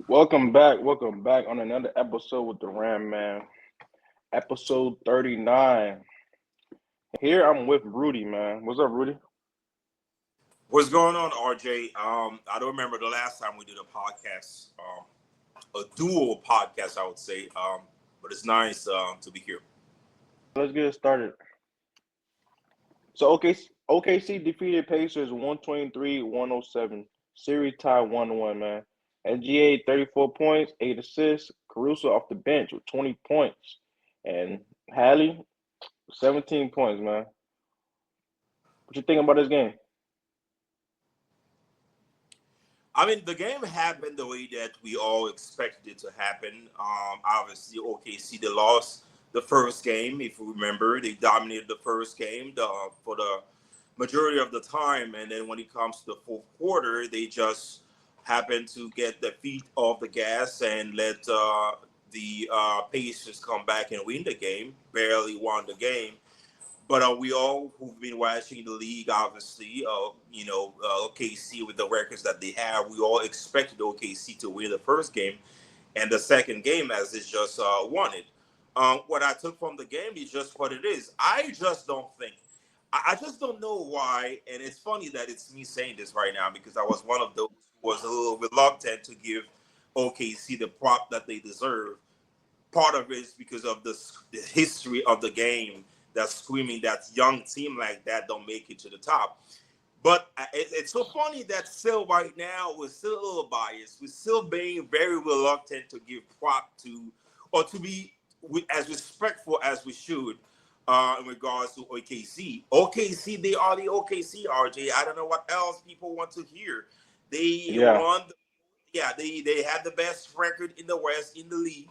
Welcome back on another episode with the Ram Man. Episode 39. Here I'm with Rudy, man. What's up, Rudy? What's going on, RJ? I don't remember the last time we did a podcast, a dual podcast, I would say. But it's nice to be here. Let's get it started. So OKC defeated Pacers 123-107. Series tie 1-1, man. SGA 34 points, 8 assists. Caruso off the bench with 20 points. And Halley, 17 points, man. What you think about this game? I mean, the game happened the way that we all expected it to happen. Obviously, OKC they lost the first game. If you remember, they dominated the first game for the majority of the time, and then when it comes to the fourth quarter, they just happened to get the feet off the gas and let the Pacers come back and win the game. Barely won the game. But we all who've been watching the league, obviously, OKC with the records that they have, we all expected OKC to win the first game, and the second game as it just won it. What I took from the game is just what it is. I just don't think, I just don't know why, and it's funny that it's me saying this right now because I was one of those who was a little reluctant to give OKC the prop that they deserve. Part of it is because of the history of the game that's screaming that young team like that don't make it to the top. But it's so funny that still right now we're still a little biased. We're still being very reluctant to give prop to or to be as respectful as we should in regards to OKC. OKC, they are the OKC, RJ. I don't know what else people want to hear. They Yeah, won. They had the best record in the West in the league.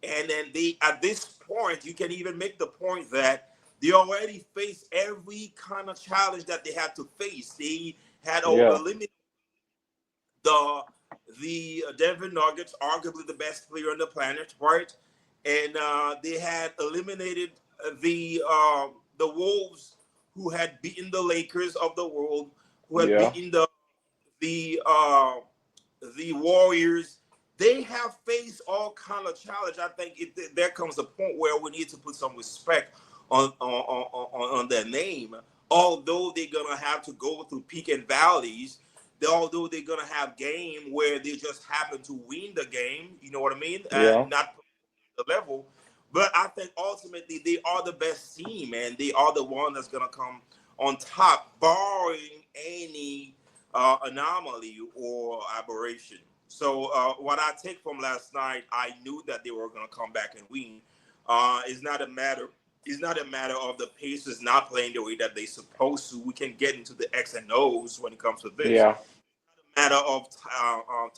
And then they, at this point, you can even make the point that they already faced every kind of challenge that they had to face. They had yeah, eliminated the Denver Nuggets, arguably the best player on the planet, right? And they had eliminated the Wolves, who had beaten the Lakers of the world, who had yeah. beaten the Warriors. They have faced all kind of challenge. I think there comes a point where we need to put some respect on their name. Although they're gonna have to go through peak and valleys, although they're gonna have game where they just happen to win the game, you know what I mean, Yeah. not the level. But I think ultimately they are the best team, and they are the one that's gonna come on top, barring any anomaly or aberration. So what I take from last night, I knew that they were going to come back and win. It's not a matter. It's not a matter of the Pacers not playing the way that they supposed to. We can get into the X and O's when it comes to this. Yeah. Matter of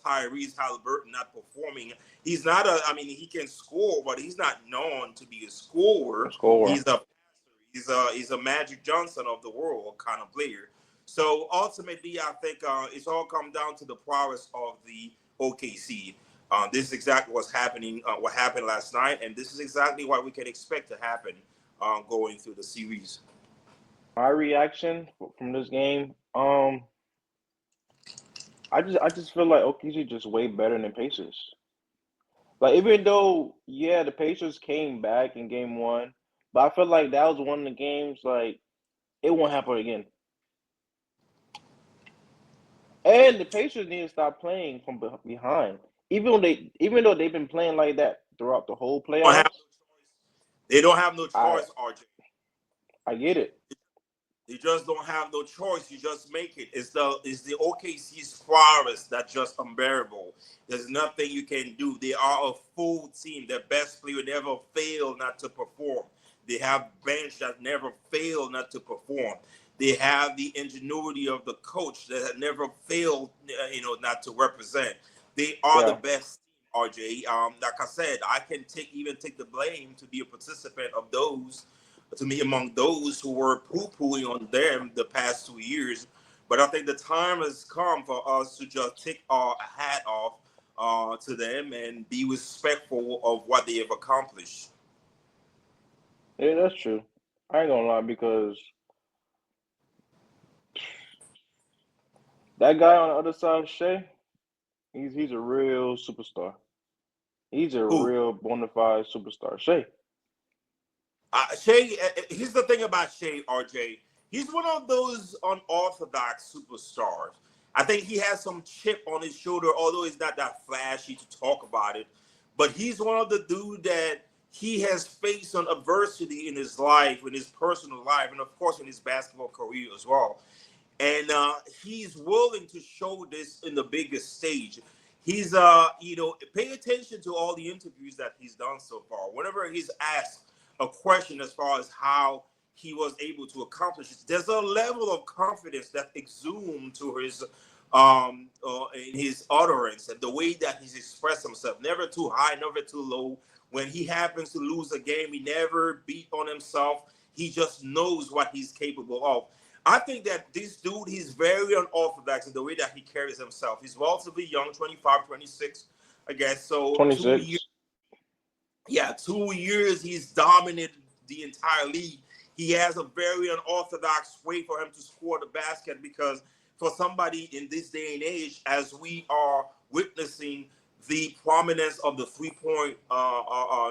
Tyrese Halliburton not performing. He's not a. I mean, he can score, but he's not known to be a scorer. Score. He's a he's a Magic Johnson of the world kind of player. So ultimately, I think it's all come down to the prowess of the OKC. This is exactly what's happening. What happened last night, and this is exactly what we can expect to happen going through the series. My reaction from this game, I just feel like OKC just way better than Pacers. Like even though the Pacers came back in game one, but I feel like that was one of the games like it won't happen again. And the Pacers need to stop playing from behind. Even though they've been playing like that throughout the whole Don't have, playoffs, they don't have no I choice, RJ. I get it. You just don't have no choice. You just make it. It's the OKC's prowess that's just unbearable. There's nothing you can do. They are a full team. Their best player never failed not to perform. They have bench that never failed not to perform. They have the ingenuity of the coach that never failed, not to represent. They are the Yeah. best team, RJ. Like I said, I can take the blame to be a participant of those to me among those who were poo-pooing on them the past 2 years. But I think the time has come for us to just take our hat off to them and be respectful of what they have accomplished. Yeah, that's true. I ain't gonna lie because that guy on the other side, Shea, He's a real superstar. He's a Who? real bona fide superstar. Shea. Shea, here's the thing about Shea, RJ. He's one of those unorthodox superstars. I think he has some chip on his shoulder, although he's not that flashy to talk about it. But he's one of the dude that he has faced some adversity in his life, in his personal life, and of course in his basketball career as well. And he's willing to show this in the biggest stage. He's pay attention to all the interviews that he's done so far. Whenever he's asked a question as far as how he was able to accomplish it, there's a level of confidence that exudes to his in his utterance and the way that he's expressed himself. Never too high, never too low. When he happens to lose a game, he never beat on himself. He just knows what he's capable of. I think that this dude, he's very unorthodox in the way that he carries himself. He's relatively young, 25, 26, I guess. So 2 years, 26. yeah, 2 years he's dominated the entire league. He has a very unorthodox way for him to score the basket because for somebody in this day and age, as we are witnessing the prominence of the three-point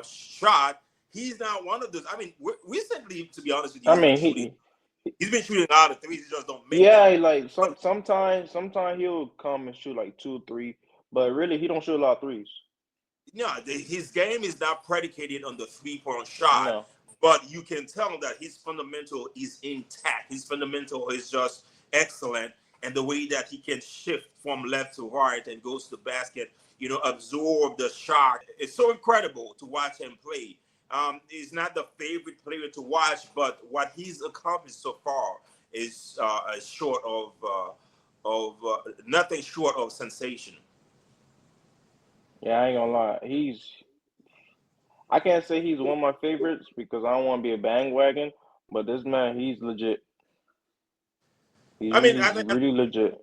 shot, he's not one of those. I mean, recently, to be honest with you, I mean, He's been shooting a lot of threes. He just don't make yeah, them. like But sometimes he'll come and shoot like 2, 3, but really he don't shoot a lot of threes. no, his game is not predicated on the three-point shot. No. But you can tell that his fundamental is intact. His fundamental is just excellent, and the way that he can shift from left to right and goes to the basket, absorb the shot. It's so incredible to watch him play. He's not the favorite player to watch, but what he's accomplished so far is short of nothing short of sensation. Yeah, I ain't gonna lie. I can't say he's one of my favorites because I don't want to be a bandwagon, but this man, he's legit. I mean, He's really legit.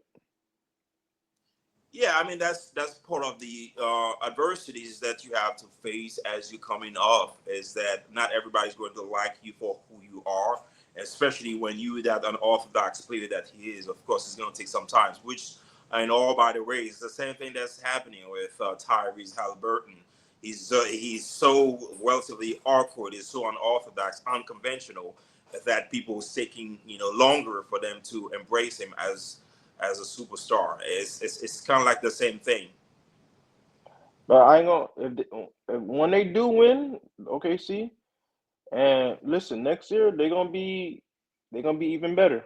yeah, I mean that's part of the adversities that you have to face as you're coming up. Is that not everybody's going to like you for who you are, especially when you that unorthodox player that he is. Of course, it's going to take some time. Which, in all by the way, is the same thing that's happening with Tyrese Halliburton. He's so relatively awkward. He's so unorthodox, unconventional that people is taking longer for them to embrace him as a superstar. It's kind of like the same thing. But I ain't gonna if when they do win OKC, and listen, next year they're gonna be even better.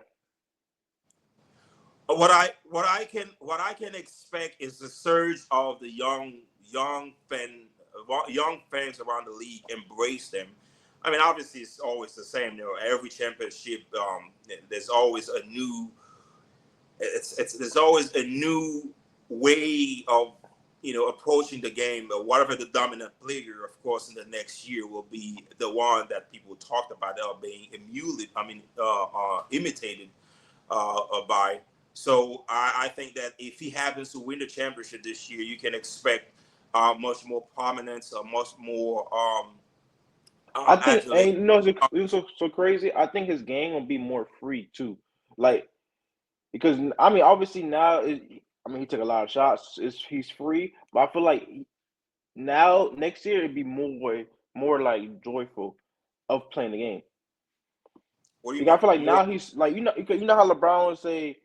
What I can expect is the surge of the young fans around the league embrace them. I mean, obviously, it's always the same. Every championship, there's always a new there's always a new way of approaching the game. But whatever the dominant player, of course, in the next year will be the one that people talked about being emulated. I mean, imitated by. So I think that if he happens to win the championship this year, you can expect much more prominence, much more I think, and adulation. it's so crazy. I think his game will be more free too, like because I mean, obviously now I mean he took a lot of shots. He's free, but I feel like now next year it'd be more like joyful of playing the game. What do you Because I mean feel like more? now he's like you know how LeBron would say,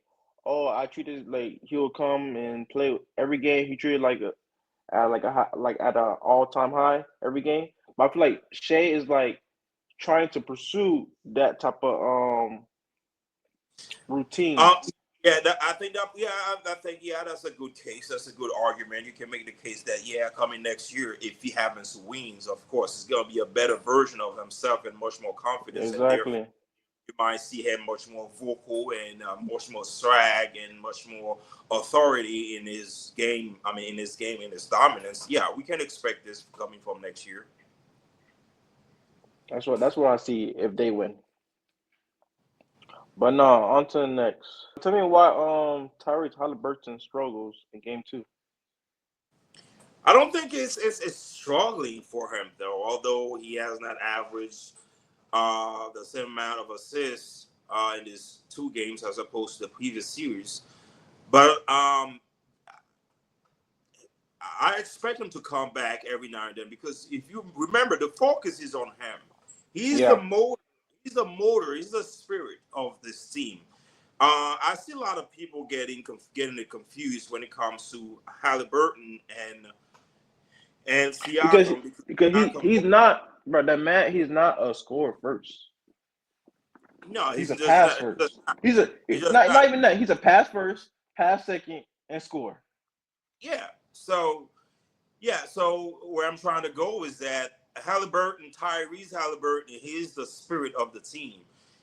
"Oh, I treated like he'll come and play every game. He treated like at a all time high every game." But I feel like Shea is like trying to pursue that type of routine. Um, yeah, I think that. Yeah, I think that's a good case. That's a good argument. You can make the case that coming next year, if he happens to wins, of course, it's going to be a better version of himself and much more confidence, and therefore Exactly. you might see him much more vocal and much more swag and much more authority in his game. I mean, in his game, in his dominance. Yeah, we can expect this coming from next year. That's what I see if they win. But no, on to the next. Tell me why Tyrese Halliburton struggles in game two. I don't think it's struggling for him though, although he has not averaged the same amount of assists in his two games as opposed to the previous series. But I expect him to come back every now and then because if you remember, the focus is on him. He's the Yeah, motor. He's the motor. He's the spirit of this team. I see a lot of people getting it confused when it comes to Halliburton and because Siakam because because Siakam, he's not, bro. That man, he's not a scorer first. no, He's a he's just pass not. first. He's a He's just not not. even that. He's a pass first, pass second, and score. Yeah. So where I'm trying to go is that Halliburton, Tyrese Halliburton, he is the spirit of the team.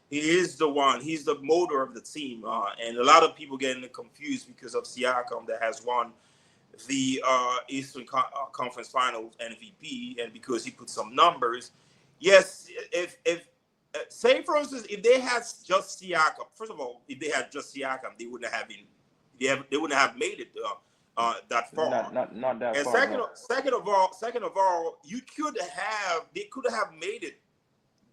He is the one. He's the motor of the team. And a lot of people getting confused because of Siakam that has won the Eastern Conference Finals MVP, and because he put some numbers. Yes, if say for instance, if they had just Siakam, first of all, if they had just Siakam, they wouldn't have been. They wouldn't have made it that far. Not that And far. No. second of all, you could have they could have made it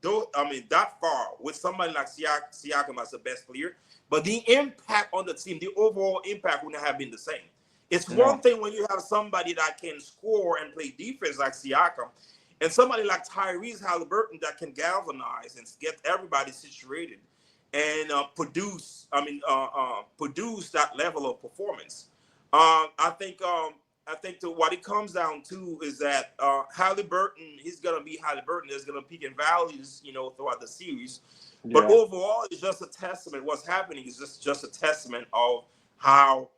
though. I mean that far with somebody like Siakam as the best player, but the impact on the team, the overall impact wouldn't have been the same. It's one No. thing when you have somebody that can score and play defense like Siakam, and somebody like Tyrese Halliburton that can galvanize and get everybody situated and produce. Produce that level of performance. I think what it comes down to is that Halliburton, he's gonna be Halliburton. There's gonna peak in values, throughout the series. But Yeah. overall, it's just a testament. What's happening is just a testament of how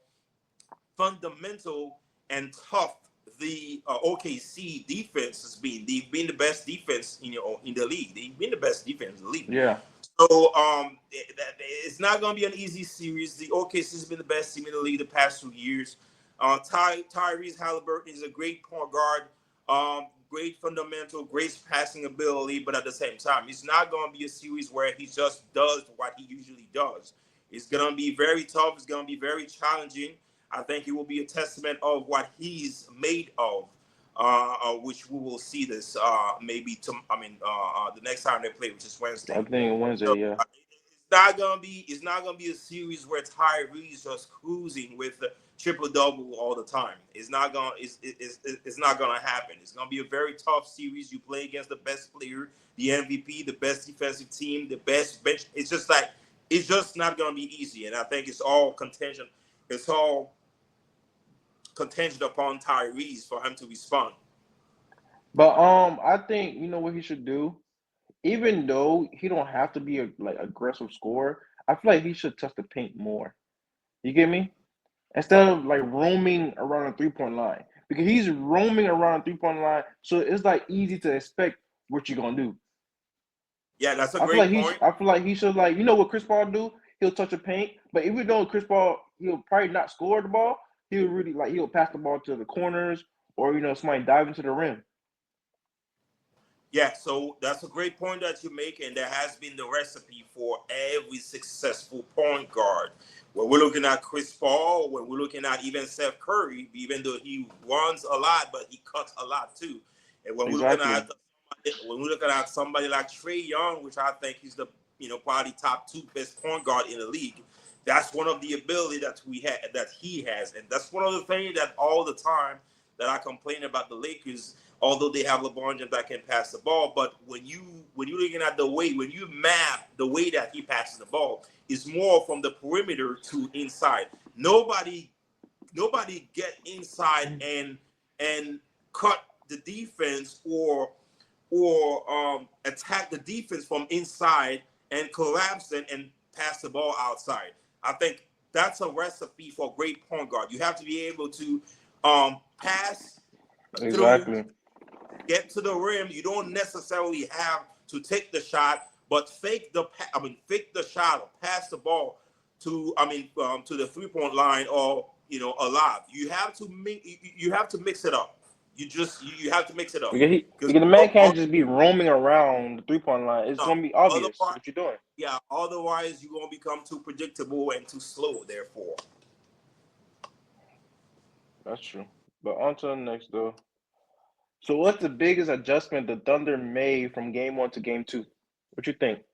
fundamental and tough the OKC defense has been. They've been the best defense in the league. They've been the best defense in the league. Yeah. So it's not going to be an easy series. The OKC has been the best team in the league the past 2 years. Tyrese Halliburton is a great point guard, great fundamental, great passing ability, but at the same time, it's not going to be a series where he just does what he usually does. It's going to be very tough. It's going to be very challenging. I think it will be a testament of what he's made of, which we will see this maybe the next time they play, which is I Wednesday. think Wednesday. So Yeah. it's not gonna be a series where Tyrese just cruising with the triple double all the time. It's not gonna happen. It's gonna be a very tough series. You play against the best player, the MVP, the best defensive team, the best bench. It's just not gonna be easy. And I think it's all contingent. It's all contingent upon Tyrese for him to respond. But I think you know what he should do. Even though he don't have to be a like aggressive scorer, I feel like he should touch the paint more. You get me? Instead of like roaming around the 3 point line, because he's roaming around the 3 point line, so it's like easy to expect what you're gonna do. Yeah, that's a great point. I feel like he should like you know what Chris Paul do? He'll touch a paint, but even though Chris Paul he'll probably not score the ball, he'll really like he'll pass the ball to the corners or somebody dive into the rim. Yeah, so that's a great point that you make, and that has been the recipe for every successful point guard. When we're looking at Chris Paul, when we're looking at even Seth Curry, even though he runs a lot, but he cuts a lot too. And Exactly. when we're looking at somebody like Trae Young, which I think he's the probably top two best point guard in the league, that's one of the ability that he has, and that's one of the things that all the time that I complain about the Lakers, although they have LeBron James that can pass the ball. But when you're looking at the way, when you map the way that he passes the ball, is more from the perimeter to inside. Nobody get inside and cut the defense or attack the defense from inside and collapse and pass the ball outside. I think that's a recipe for a great point guard. You have to be able to pass through, Exactly. get to the rim. You don't necessarily have to take the shot, but fake the shot or pass the ball to the 3 point line or alive. You have to mix it up. You have to mix it up because Because the man can't just be roaming around the 3 point line. It's gonna be obvious otherwise, what you're doing. yeah, otherwise you're gonna become too predictable and too slow. Therefore, That's true. But on to the next though. So what's the biggest adjustment the Thunder made from game one to game two? What you think?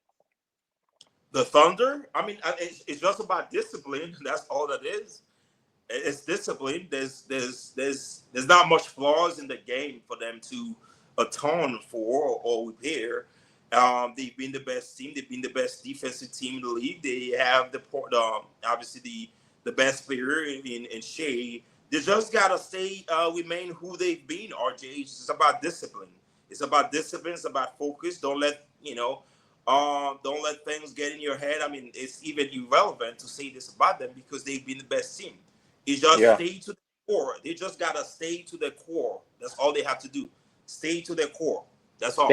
the Thunder. It's just about discipline. That's all that is. It's discipline. There's not much flaws in the game for them to atone for or repair. They've been the best team. They've been the best defensive team in the league. They have obviously the best player in Shea. They just gotta stay remain who they've been. RJ, it's just about discipline. It's about discipline. It's about focus. Don't let things get in your head. I mean, it's even irrelevant to say this about them because they've been the best team. It's just Yeah. stay to the core. They just gotta stay to the core. That's all they have to do. Stay to their core. That's all.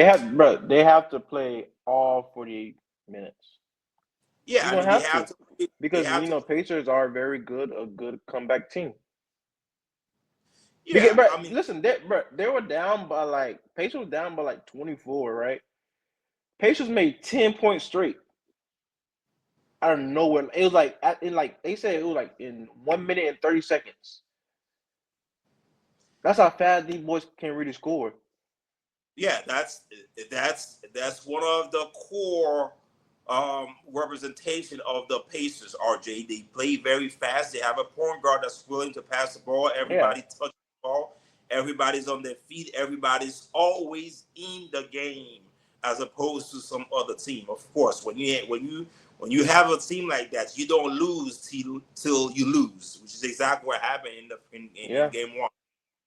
They have to play all 48 minutes. Yeah, You're I gonna mean they have have to to. They because have to. Pacers are a good comeback team. Because, Yeah, bro, I mean, listen, they were down by Pacers was down by 24, right? Pacers made 10 points straight out of nowhere. It was they said it was in 1 minute and 30 seconds. That's how fast these boys can really score. yeah, that's one of the core representation of the Pacers. RJ, they play very fast. They have a point guard that's willing to pass the ball. Yeah, Everybody touches the ball. Everybody's on their feet. Everybody's always in the game, as opposed to some other team. Of course, when you have a team like that, you don't lose till you lose, which is exactly what happened in yeah, game one.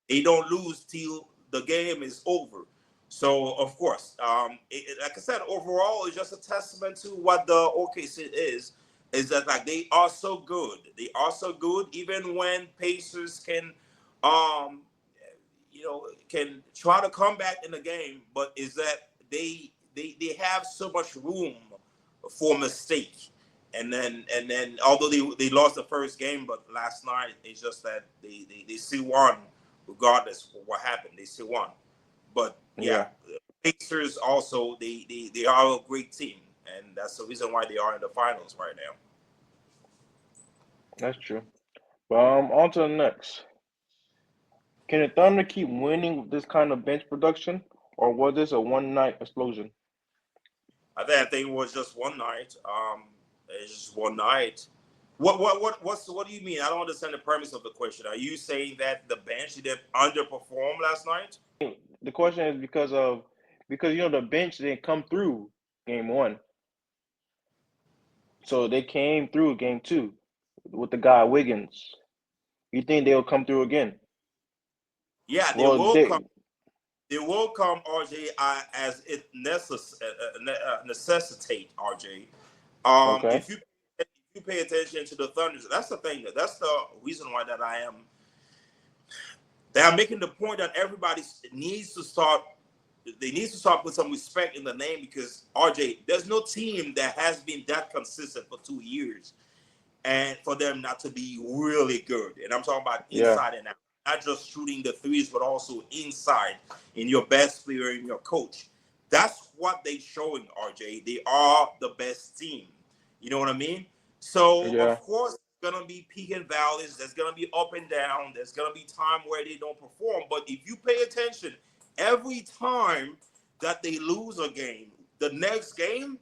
They don't lose till the game is over. So of course, like I said, overall, it's just a testament to what the OKC is. Is that like they are so good? They are so good, even when Pacers um, can try to come back in the game. But is that they have so much room for mistake. And then although they lost the first game, but last night it's just that they still won regardless of what happened. They still won. But yeah, yeah. Pacers also they are a great team, and that's the reason why they are in the finals right now. That's true. But on to the next. Can the Thunder keep winning with this kind of bench production, or was this a one night explosion? I think it was just one night. It's just one night. What do you mean? I don't understand the premise of the question. Are you saying that the bench did underperform last night? The question is because the bench didn't come through game one, so they came through game two with the guy Wiggins. You think they'll come through again? Yeah, they Well, will come. they They will come, RJ, as it necessitate, RJ. okay. If you pay attention to the Thunders, that's the thing. That's the reason why they are making the point that everybody needs to start. They need to start put some respect in the name because RJ, there's no team that has been that consistent for 2 years and for them not to be really good. And I'm talking about Yeah, inside and out, not just shooting the threes, but also inside in your best player, in your coach. That's what they're showing, RJ. They are the best team. You know what I mean? So yeah, of course, there's gonna be peak and valleys. There's gonna be up and down. There's gonna be time where they don't perform. But if you pay attention, every time that they lose a game, the next game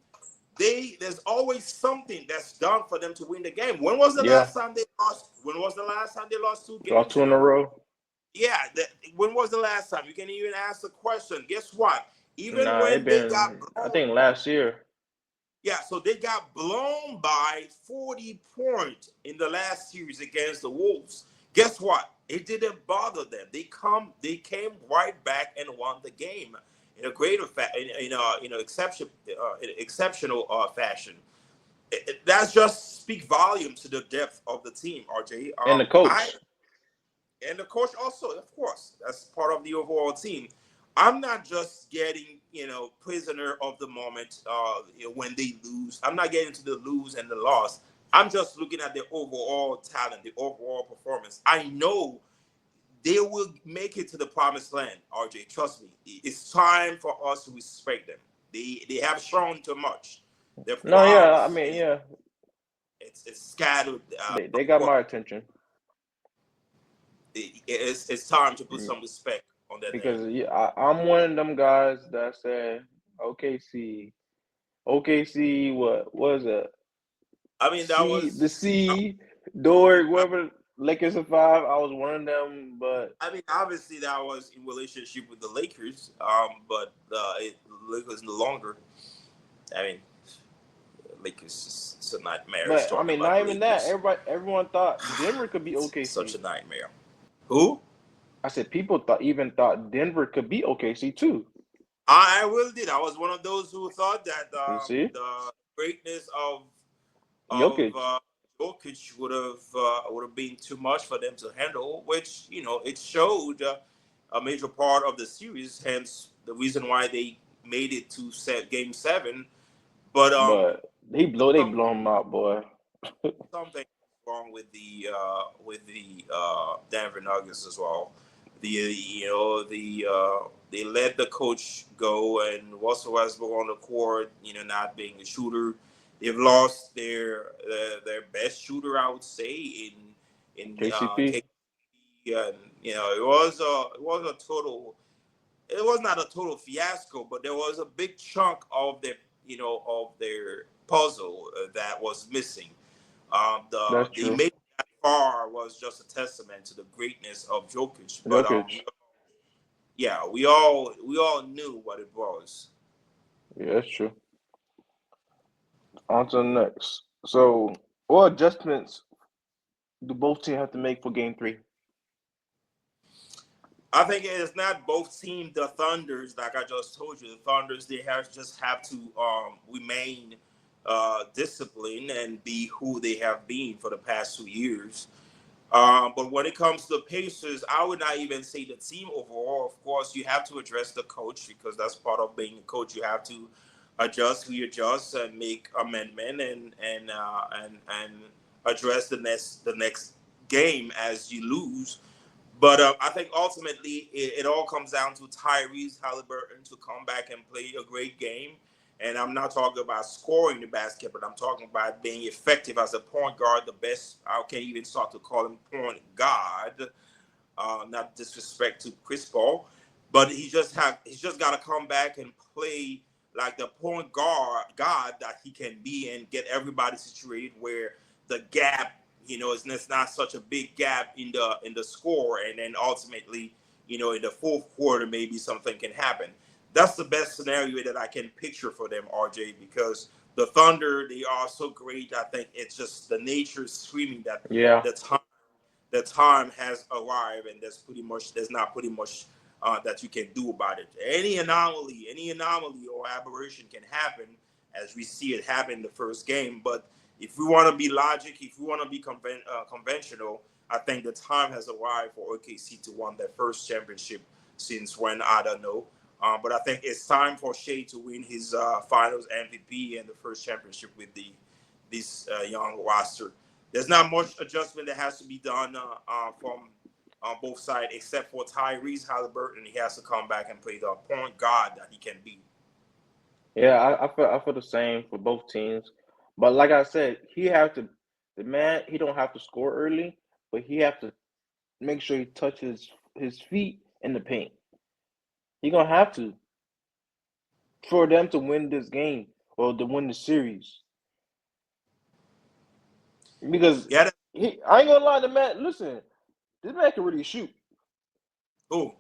there's always something that's done for them to win the game. When was the yeah. last time they lost? When was the last time they lost two Lost games two in in a a row? row. Yeah. When was the last time? You can even ask the question. Guess what? Even Nah, it when they got been I blown, think last year. yeah, so they got blown by 40 points in the last series against the Wolves. Guess what? It didn't bother them. They came right back and won the game in a greater exceptional fashion. That's just speak volume to the depth of the team, RJ. And the I coach. and the coach also, of course, that's part of the overall team. I'm not just getting prisoner of the moment when they lose. I'm not getting to the lose and the loss. I'm just looking at the overall talent, the overall performance. I know they will make it to the promised land, RJ. Trust me. It's time for us to respect them. They have shown too much. Their No, yeah, I flaws mean, yeah, it's scattered. they got my attention It's time to put some respect on their name. because yeah, I'm one of them guys that said OKC, OKC, what was it? I mean, that The was C, Doric, whatever. Lakers in 5. I was one of them, but I mean, obviously that was in relationship with the Lakers, but Lakers no longer. I mean, Lakers is a nightmare. It's I talking mean, about not the even that. Lakers. Everyone thought Denver could beat It's such OKC. a nightmare. Who? I said people thought Denver could beat OKC too. I really did. I was one of those who thought that You see, the greatness of Jokic, Jokic would have been too much for them to handle, which it showed a major part of the series. Hence the reason why they made it to game 7. But but they some, blow him out, boy. something wrong with the Denver Nuggets as well. They let the coach go, and Russell Westbrook on the court, not being a shooter. They've lost their best shooter, I would say, in KCP. KP, and it was a total. It was not a total fiasco, but there was a big chunk of their puzzle that was missing. That's They true. made that far was just a testament to the greatness of Jokic. But Jokic. yeah, we all knew what it was. Yeah, that's true. On to the next. So, what adjustments do both teams have to make for Game 3? I think it's not both teams. The Thunders, like I just told you, the Thunders just have to remain disciplined and be who they have been for the past 2 years. But when it comes to the Pacers, I would not even say the team overall. Of course, you have to address the coach because that's part of being a coach. You have to readjust, and make amendment and address the next game as you lose. But I think ultimately it all comes down to Tyrese Halliburton to come back and play a great game. And I'm not talking about scoring the basket, but I'm talking about being effective as a point guard, the best. I can't even start to call him point guard, not disrespect to Chris Paul, but he's just got to come back and play like the point guard god that he can be and get everybody situated where the gap, it's not such a big gap in the score, and then ultimately, in the fourth quarter maybe something can happen. That's the best scenario that I can picture for them, RJ, because the Thunder, they are so great. I think it's just the nature screaming that Yeah, the time the time has arrived, and there's not pretty much that you can do about it. Any anomaly or aberration can happen, as we see it happen in the first game. But if we want to be logic, if we want to be conventional, I think the time has arrived for OKC to win their first championship since when, I don't know. But I think it's time for Shea to win his Finals MVP and the first championship with this young roster. There's not much adjustment that has to be done from both sides, except for Tyrese Halliburton. He has to come back and play the point guard that he can be. yeah. I feel the same for both teams, but like I said, he have to. The man, he don't have to score early, but he have to make sure he touches his feet in the paint. He gonna have to for them to win this game or to win the series. Because Yeah. I ain't gonna lie, the man. Listen, this man can really shoot. Who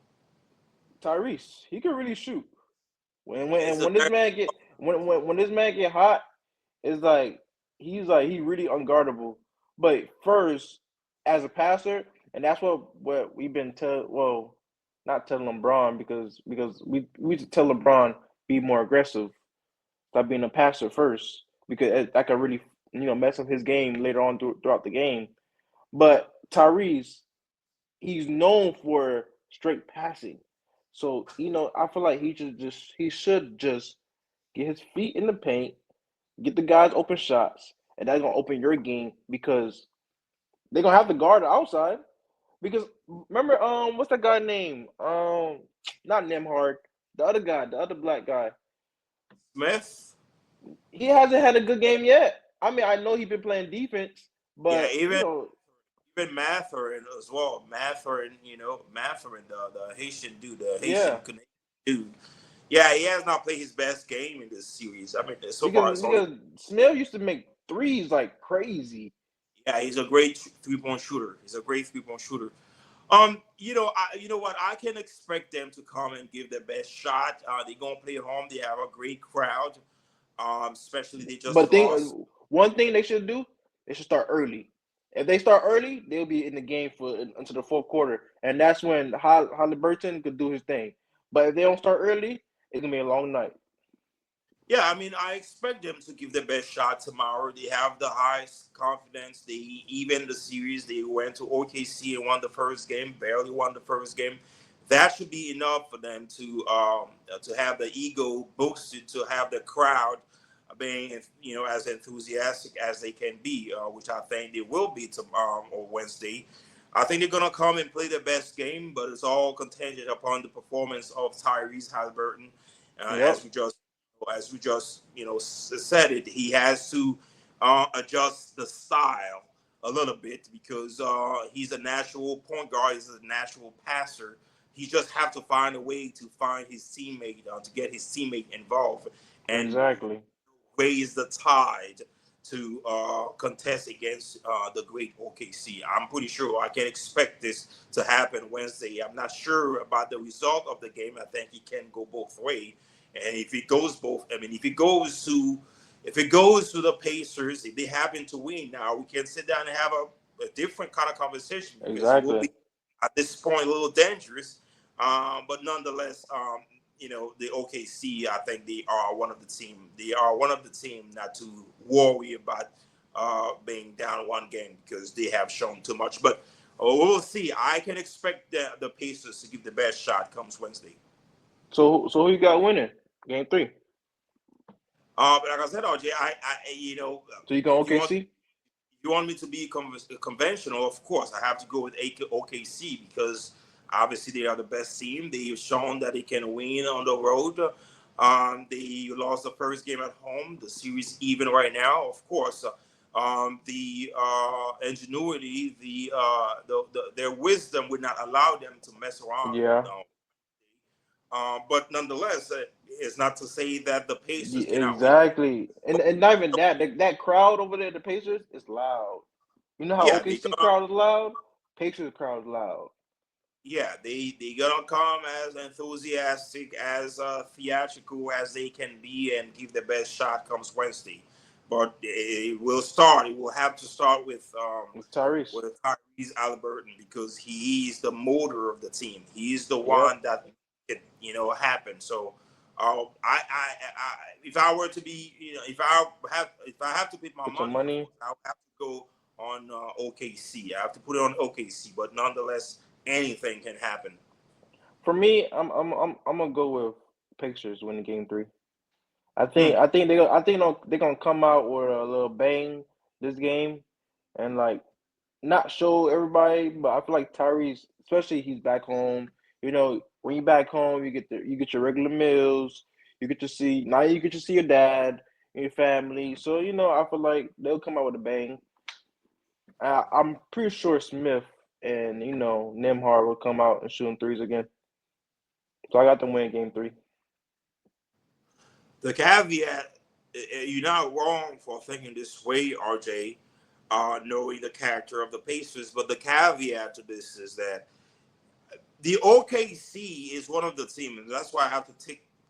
Tyrese, he can really shoot. When is when a when this very man get when this man get hot, it's like he really unguardable. But first, as a passer, and that's what we've been tell. Well, not telling LeBron because we tell LeBron be more aggressive by being a passer first because that could really mess up his game later on throughout the game. But Tyrese, he's known for straight passing. So, I feel like he should just get his feet in the paint, get the guys open shots, and that's gonna open your game because they're gonna have to guard the outside. Because remember, what's that guy name? Not Nemhard, the other guy, the other black guy. Smith. He hasn't had a good game yet. I mean, I know he's been playing defense, Yeah, but even Matherin as well. Matherin, the Haitian dude, the Haitian yeah, Canadian dude. Yeah, he has not played his best game in this series. I mean, so far because it's only. Smith used to make threes like crazy. Yeah, he's a great 3 point shooter. He's a great 3 point shooter. You know what? I can expect them to come and give their best shot. They're gonna play at home. They have a great crowd. Especially they just But lost. one thing they should do, they should start early. If they start early, they'll be in the game for until the fourth quarter, and that's when Halliburton could do his thing. But if they don't start early, it's gonna be a long night. Yeah, I mean, I expect them to give their best shot tomorrow. They have the highest confidence. They even the series they went to OKC and won the first game, barely won the first game. That should be enough for them to have the ego boosted, to have the crowd being as enthusiastic as they can be, which I think they will be tomorrow or Wednesday. I think they're gonna come and play their best game, but it's all contingent upon the performance of Tyrese Halliburton, Yep, as we just said it. He has to adjust the style a little bit because he's a natural point guard. He's a natural passer. He just have to find a way to find his teammate, to get his teammate involved and exactly. raise the tide to contest against the great OKC. I'm pretty sure I can expect this to happen Wednesday. I'm not sure about the result of the game. I think it can go both ways. And if it goes both, I mean, if it goes to the Pacers, if they happen to win, now we can sit down and have a different kind of conversation because it will Exactly. be at this point a little dangerous. But nonetheless, the OKC, I think they are one of the team. They are one of the team not to worry about being down one game because they have shown too much. But we'll see. I can expect the Pacers to give the best shot comes Wednesday. So who you got winning game three? But like I said, RJ, So you going if OKC? you want me to be conventional, of course, I have to go with OKC because obviously they are the best team. They've shown that they can win on the road. They lost the first game at home. The series even right now, of course. The ingenuity, their wisdom would not allow them to mess around. Yeah, But nonetheless, it's not to say that the Pacers cannot win. exactly. And not even that crowd over there, the Pacers, is loud. You know how Yeah, they OKC crowd is loud? Pacers crowd is loud. yeah, they gonna come as enthusiastic, as theatrical as they can be, and give the best shot comes Wednesday. But it will start. It will have to start It's Tyrese. with Tyrese Halliburton because he is the motor of the team. He is the Yep. one that it happen. So, if I were to be, if I have to put my Put your money, of money. course, I would have to go on OKC. I have to put it on OKC. But nonetheless, anything can happen. For me, I'm gonna go with Pacers winning game three. Hmm. They're gonna come out with a little bang this game and like not show everybody, but I feel like Tyrese, especially he's back home. You know, when you back home, you get your regular meals. You get to see your dad and your family. So I feel like they'll come out with a bang. I'm pretty sure Smith and Nemhard will come out and shooting threes again. So I got them win game three. The caveat, you're not wrong for thinking this way, RJ, knowing the character of the Pacers. But the caveat to this is that the OKC is one of the teams, and that's why I have to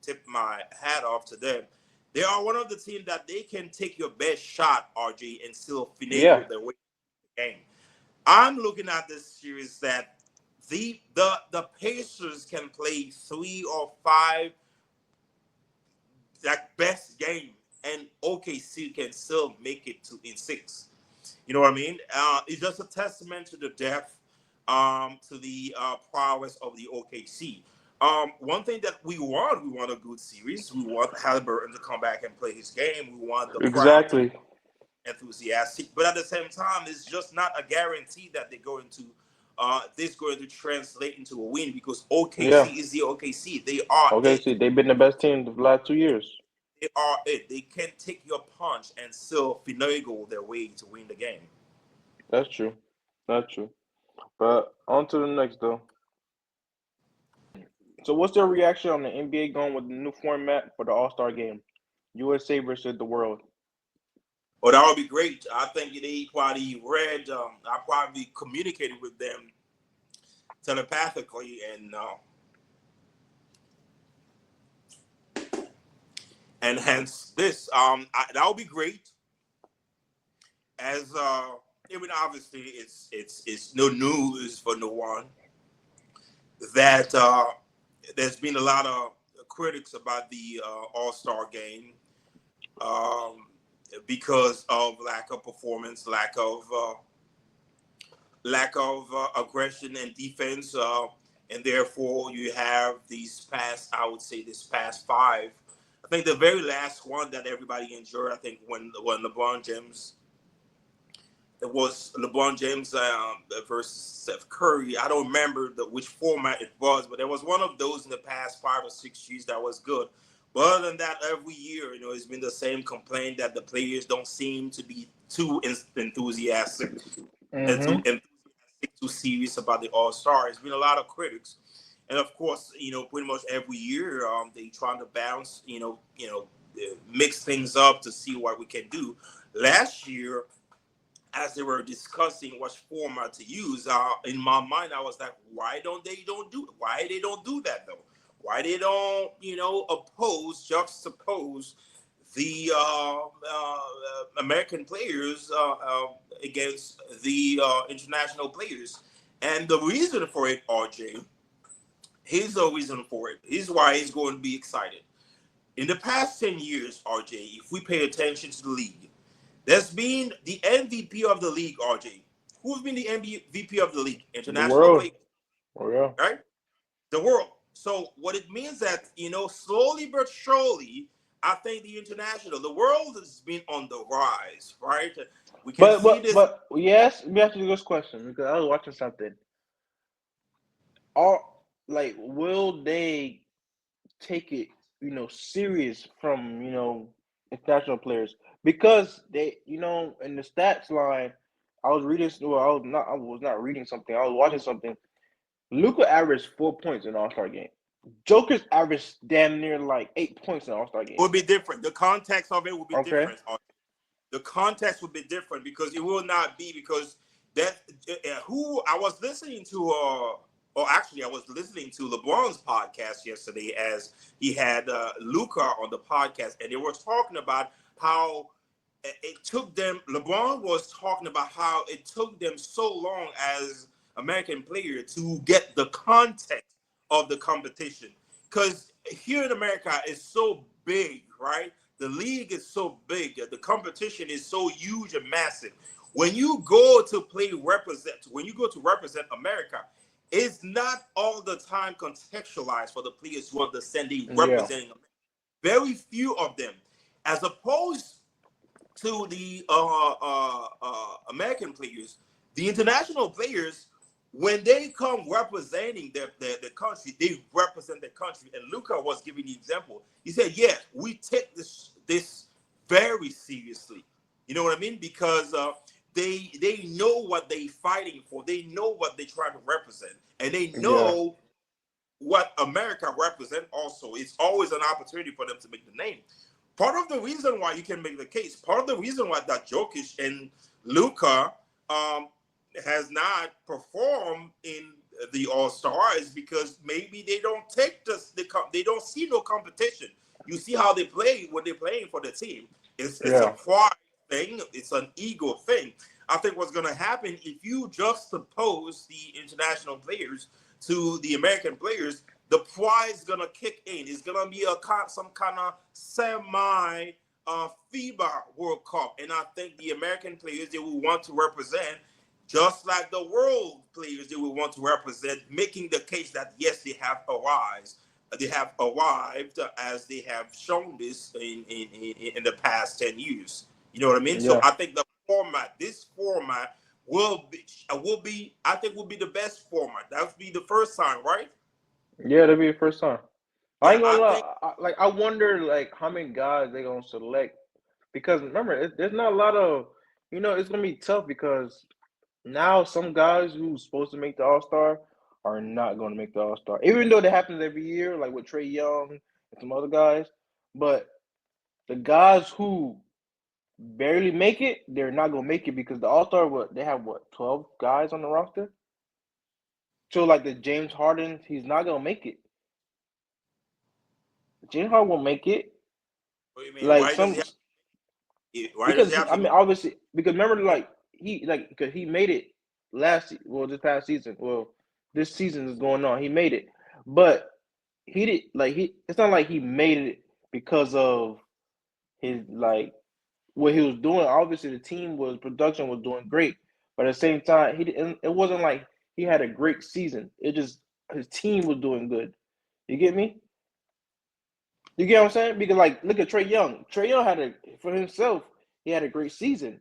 tip my hat off to them. They are one of the teams that they can take your best shot, RJ, and still Yeah, finagle their way to the game. I'm looking at this series that the Pacers can play 3 or 5 that best game, and OKC can still make it to in 6. You know what I mean? It's just a testament to the depth, to the prowess of the OKC. One thing that we want a good series. We want Halliburton to come back and play his game. We want the crowd to be exactly. enthusiastic, but at the same time, it's just not a guarantee that this going to translate into a win because OKC Yeah. is the OKC. They are Okay, it. see, they've been the best team the last 2 years. They are it. They can take your punch and still finagle their way to win the game. That's true. That's true. But on to the next though. So what's their reaction on the NBA going with the new format for the All-Star game? USA versus the world. Oh, that would be great. I think they probably read. I probably communicated with them telepathically, and hence this. That would be great. As I mean, obviously, it's no news for no one that there's been a lot of critics about the All Star game, um, because of lack of performance, lack of aggression and defense, and therefore you have these past. I would say this past five. I think the very last one that everybody enjoyed. I think when LeBron James. It was LeBron James versus Steph Curry. I don't remember which format it was, but there was one of those in the past 5 or 6 years that was good. But other than that, every year, it's been the same complaint that the players don't seem to be too enthusiastic and Mm-hmm. too serious about the All Star. It's been a lot of critics, and of course, pretty much every year, they trying to bounce, mix things up to see what we can do. Last year, as they were discussing what format to use, in my mind, I was like, why they don't do that though? Why they don't, juxtapose the American players against the international players? And the reason for it, RJ, here's the reason for it. Here's why he's going to be excited. In the past 10 years, RJ, if we pay attention to the league, there's been the MVP of the league, RJ. Who's been the MVP of the league? The International world. players, Oh yeah. right? The world. So what it means that, slowly but surely, I think the world has been on the rise, right? We can But see but this. but yes, we have to do this question because I was watching something. Are like will they take it, serious from, international players? Because they, in the stats line, I was reading well, I was not reading something, I was watching something. Luka averaged 4 points in All-Star game. Joker's averaged damn near like 8 points in All-Star game. Would be different. The context of it would be Okay. different. The context would be different because it will not be because that who I was listening to, or actually I was listening to LeBron's podcast yesterday as he had Luca on the podcast, and they were talking about how it took them. LeBron was talking about how it took them so long as American player to get the context of the competition because here in America it's so big, right? The league is so big, the competition is so huge and massive. When you go to represent America, it's not all the time contextualized for the players who understand they Yeah. representing America. Very few of them, as opposed to the American players, the international players, when they come representing the country, they represent the country. And Luca was giving the example. He said, "Yeah, we take this very seriously." You know what I mean? Because they know what they're fighting for. They know what they're trying to represent, and they Yeah. know what America represent. Also, it's always an opportunity for them to make the name. Part of the reason why you can make the case, part of the reason why that Jokic and Luka has not performed in the All Star is because maybe they don't take they don't see no competition. You see how they play when they're playing for the team. It's a Yeah. pride thing. It's an ego thing. I think what's going to happen if you juxtapose the international players to the American players, the pride is gonna kick in. It's gonna be some kind of semi FIBA World Cup, and I think the American players they will want to represent, just like the world players they will want to represent, making the case that yes, they have arrived. They have arrived as they have shown this in the past 10 years. You know what I mean? So Yeah. I think this format will be I think will be the best format. That would be the first time, right? Yeah, that'll be the first time. I Yeah, ain't gonna I think lie. I wonder like how many guys they gonna select because remember there's not a lot of, it's gonna be tough because now some guys who's supposed to make the All Star are not gonna make the All Star, even though that happens every year, like with Trey Young and some other guys. But the guys who barely make it, they're not gonna make it because the All Star they have 12 guys on the roster. So like the James Harden, he's not gonna make it. James Harden won't make it. What do you mean? Like some Why does he because have I to mean make? obviously because remember because he made it this past season. Well, this season is going on. He made it, but he did like he. It's not like he made it because of his like what he was doing. Obviously, the team was production was doing great, but at the same time, he didn't. It wasn't like he had a great season. It just his team was doing good. You get me? You get what I'm saying? Because like, look at Trey Young. Trey Young for himself, he had a great season,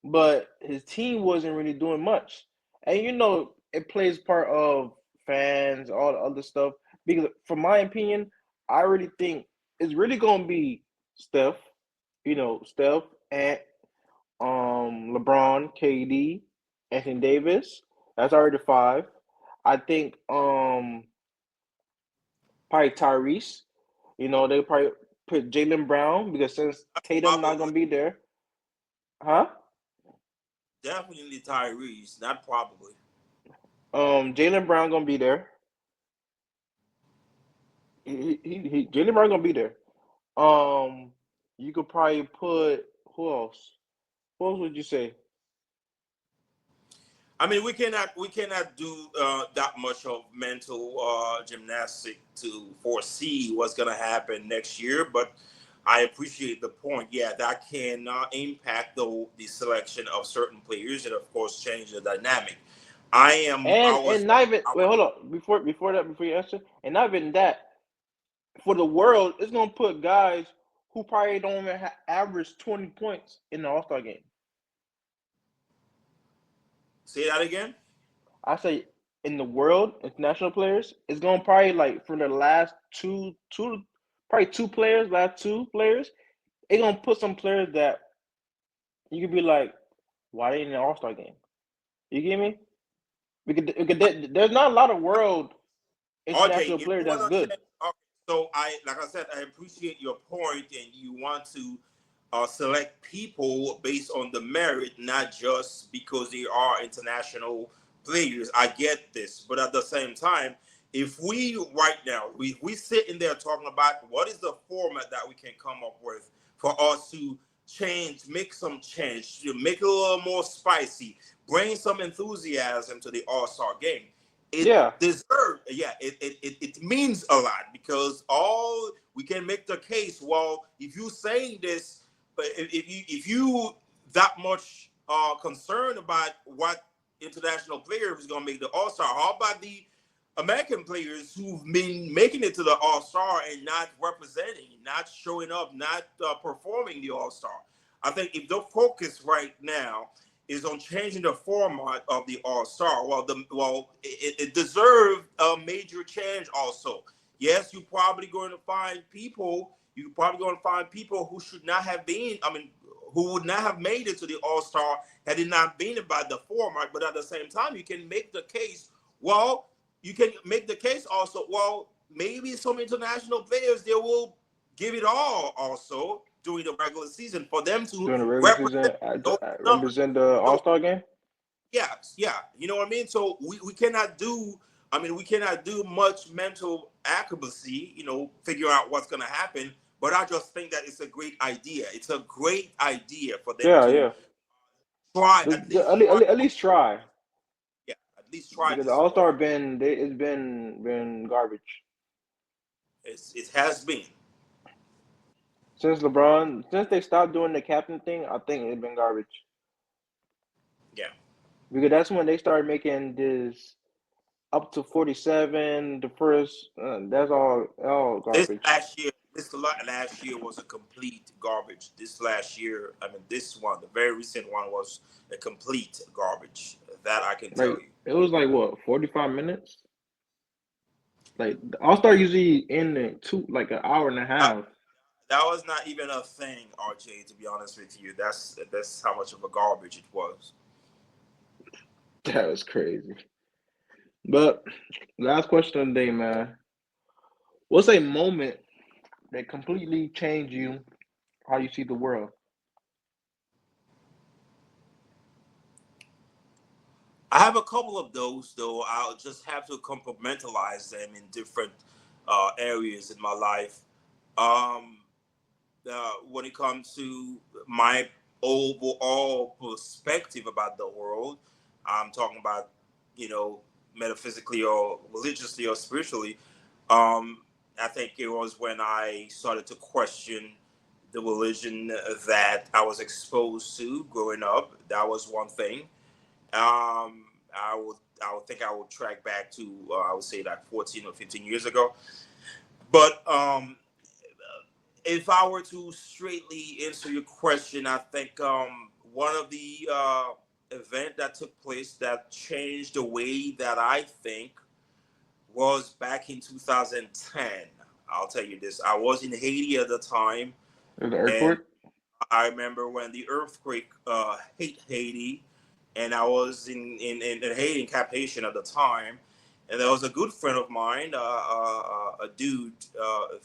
but his team wasn't really doing much. And it plays part of fans, all the other stuff. Because from my opinion, I really think it's really gonna be Steph. Steph and LeBron, KD, Anthony Davis. That's already five. I think probably Tyrese. They probably put Jalen Brown because since Tatum not Probably, gonna be there, huh? definitely Tyrese, not probably. Jalen Brown gonna be there. Jalen Brown gonna be there. Um, you could probably put who else? Who else would you say? I mean, we cannot do that much of mental gymnastic to foresee what's going to happen next year. But I appreciate the point. Yeah, that can impact the selection of certain players and of course change the dynamic. And I was not even I wait, was hold on. Before you answer, and not even that for the world, it's gonna put guys who probably don't even average 20 points in the All Star game. say that again. I say in the world, international players, it's gonna probably like for the last probably last two players, it's gonna put some players that you could be like, why they in the All Star game? You get me? Because there's not a lot of world Okay, international if players you that's want to good. change, okay, so like I said, I appreciate your point, and you want to select people based on the merit, not just because they are international players. I get this, but at the same time, if we right now we sit in there talking about what is the format that we can come up with for us to make some change, to make it a little more spicy, bring some enthusiasm to the All Star game. It Yeah, deserves, yeah, it means a lot because all we can make the case. Well, if you saying this, but if you that much concerned about what international players is gonna make the All Star, how about the American players who've been making it to the All Star and not representing, not showing up, not performing the All Star? I think if the focus right now is on changing the format of the All Star, it deserves a major change. Also, yes, you're probably going to find people. You're probably going to find people who should not have been. I mean, who would not have made it to the All Star had it not been about the format. But at the same time, you can make the case. Well, you can make the case also. Well, maybe some international players they will give it all also during the regular season for them to during the regular represent season, I, those I numbers. represent the All So Star game. yeah, yeah, you know what I mean. So we cannot do. I mean, we cannot do much mental accuracy. Figure out what's going to happen. But I just think that it's a great idea. It's a great idea for them Yeah, to yeah. try, at least try. At least try Yeah, at least try because the this All Star format. it's been garbage It has been. since they stopped doing the captain thing. I think it's been garbage Yeah. because that's when they started making this up to 47. The first that's all This garbage. last year, last year was a complete garbage. This last year, I mean, this one, the very recent one, was a complete garbage. That I can tell Like you. it was like what 45 minutes. Like the All Star usually in like an hour and a That, half. that was not even a thing, RJ. To be honest with you, that's how much of a garbage it was. That was crazy. But last question of the day, man. What's a moment that completely changed you how you see the world? I have a couple of those, though. I'll just have to compartmentalize them in different areas in my life. Um, when it comes to my overall perspective about the world, I'm talking about, you know, metaphysically or religiously or spiritually. Um, I think it was when I started to question the religion that I was exposed to growing up. That was one thing. I would think I would track back to I would say like 14 or 15 years ago. But if I were to straightly answer your question, I think one of the event that took place that changed the way that I think was back in 2010. I'll tell you this. I was in Haiti at the time, There's an and earthquake. I remember when the earthquake hit Haiti, and I was in Haiti, in Cap Haitian at the time, and there was a good friend of mine, a dude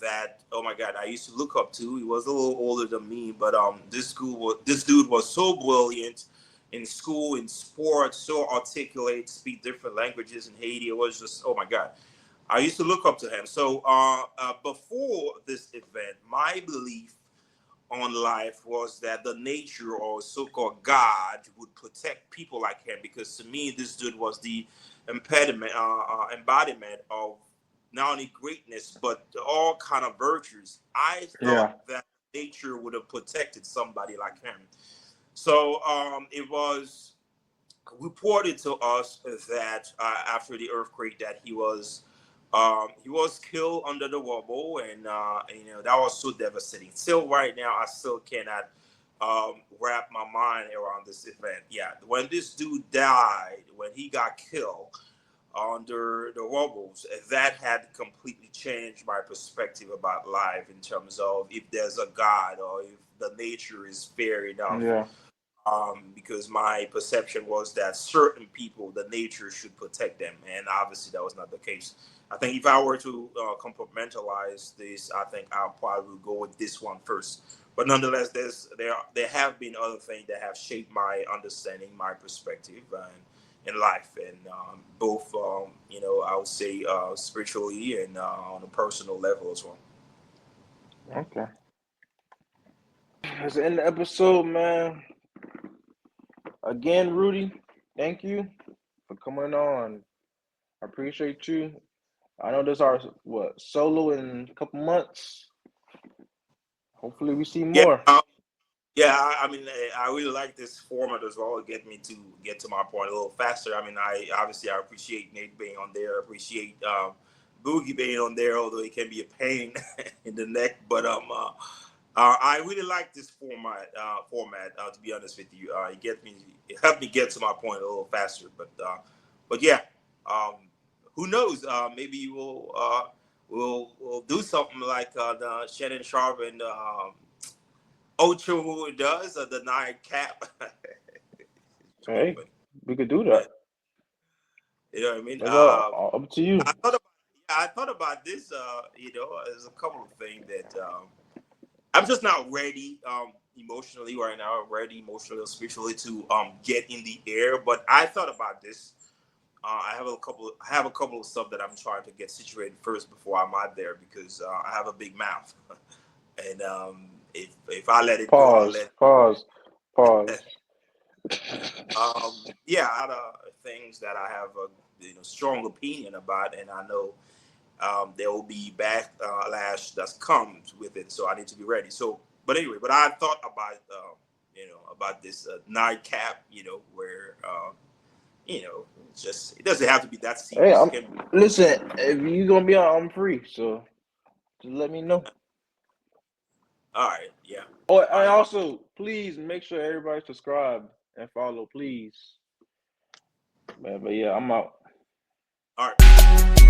that, oh my God, I used to look up to. He was a little older than me, but this dude was so brilliant in school, in sports, so articulate, speak different languages in Haiti. It was just, oh my God. I used to look up to him. So before this event, my belief on life was that the nature or so-called God would protect people like him, because to me this dude was the embodiment of not only greatness but all kind of virtues. I Yeah. thought that nature would have protected somebody like him. So it was reported to us that after the earthquake that he was killed under the rubble, and you know that was so devastating. Still, right now, I still cannot wrap my mind around this event. Yeah, when this dude died, when he got killed under the rubbles, that had completely changed my perspective about life in terms of if there's a God or if the nature is fair enough, Yeah. because my perception was that certain people, the nature should protect them, and obviously that was not the case. I think if I were to compartmentalize this, I think I'll probably go with this one first. But nonetheless, there have been other things that have shaped my understanding, my perspective, and in life, and both, you know, I would say spiritually and on a personal level as well. Okay. That's the end of the episode, man. Again, Rudy, thank you for coming on. I appreciate you. I know this is our what solo in a couple months. Hopefully, we see Yeah. more. Yeah, I mean, I really like this format as well. It get me to get to my point a little faster. I mean, I appreciate Nate being on there. I appreciate Boogie being on there, although it can be a pain in the neck. But I really like this format. To be honest with you, it helped me get to my point a little faster. But yeah, um, who knows? Maybe we'll do something like the Shannon Sharp and. Ocho does the nine cap. It's pretty Hey, funny. we could do that. You know what I mean? That's all up to you. I thought about I thought about this. You know, there's a couple of things that I'm just not ready emotionally right now. Ready emotionally or spiritually to get in the air. But I thought about this. I have a couple of stuff that I'm trying to get situated first before I'm out there, because I have a big mouth, and if I let it go, I'll Pause. let. Pause. Pause. Yeah, a lot of things that I have a strong opinion about, and I know there will be backlash that comes with it, so I need to be ready. So, but anyway, but I thought about about this nightcap, where it's just it doesn't have to be that Hey, serious. It can be, listen. If you gonna be on, I'm free. So just let me know. all right, yeah, Oh, and I also, please make sure everybody subscribe and follow, please. Man, but yeah, I'm out. all right.